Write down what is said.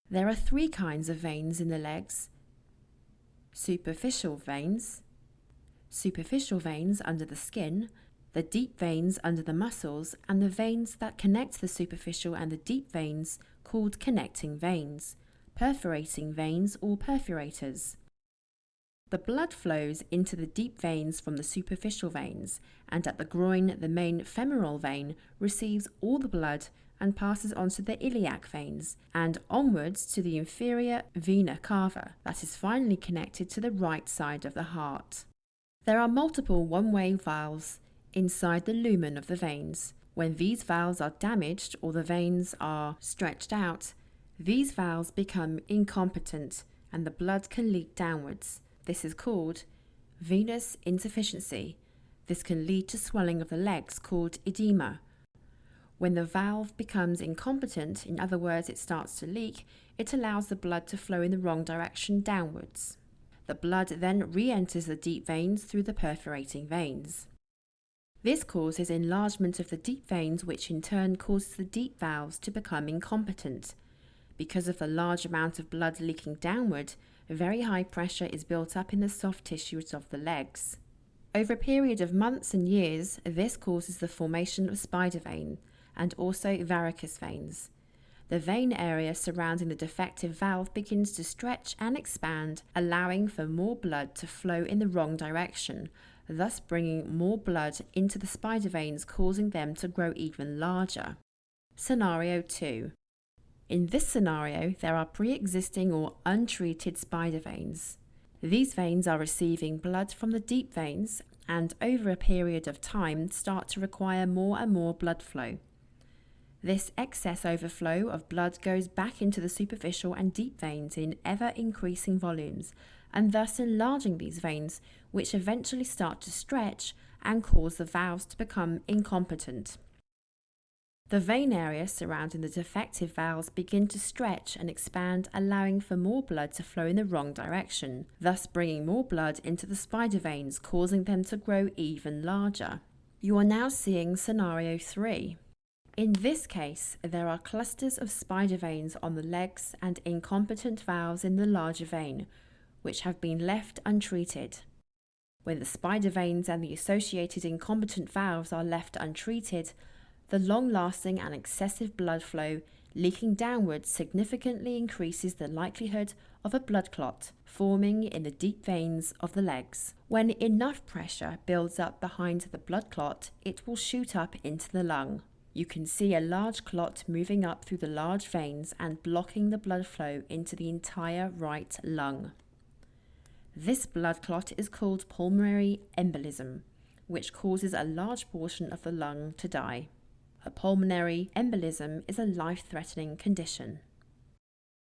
There are three kinds of veins in the legs: superficial veins under the skin, the deep veins under the muscles, and the veins that connect the superficial and the deep veins called connecting veins, perforating veins or perforators. The blood flows into the deep veins from the superficial veins, and at the groin the main femoral vein receives all the blood and passes on to the iliac veins and onwards to the inferior vena cava that is finally connected to the right side of the heart. There are multiple one-way valves inside the lumen of the veins. When these valves are damaged or the veins are stretched out, these valves become incompetent and the blood can leak downwards. This is called venous insufficiency. This can lead to swelling of the legs called edema. When the valve becomes incompetent, in other words it starts to leak, it allows the blood to flow in the wrong direction downwards. The blood then re-enters the deep veins through the perforating veins. This causes enlargement of the deep veins, which in turn causes the deep valves to become incompetent. Because of the large amount of blood leaking downward, very high pressure is built up in the soft tissues of the legs. Over a period of months and years, this causes the formation of spider vein and also varicose veins. The vein area surrounding the defective valve begins to stretch and expand, allowing for more blood to flow in the wrong direction, thus bringing more blood into the spider veins, causing them to grow even larger. Scenario 2. In this scenario, there are pre-existing or untreated spider veins. These veins are receiving blood from the deep veins and over a period of time start to require more and more blood flow. This excess overflow of blood goes back into the superficial and deep veins in ever-increasing volumes, and thus enlarging these veins, which eventually start to stretch and cause the valves to become incompetent. The vein area surrounding the defective valves begin to stretch and expand, allowing for more blood to flow in the wrong direction, thus bringing more blood into the spider veins, causing them to grow even larger. You are now seeing scenario 3. In this case, there are clusters of spider veins on the legs and incompetent valves in the larger vein, which have been left untreated. When the spider veins and the associated incompetent valves are left untreated, the long-lasting and excessive blood flow leaking downwards significantly increases the likelihood of a blood clot forming in the deep veins of the legs. When enough pressure builds up behind the blood clot, it will shoot up into the lung. You can see a large clot moving up through the large veins and blocking the blood flow into the entire right lung. This blood clot is called pulmonary embolism, which causes a large portion of the lung to die. A pulmonary embolism is a life-threatening condition.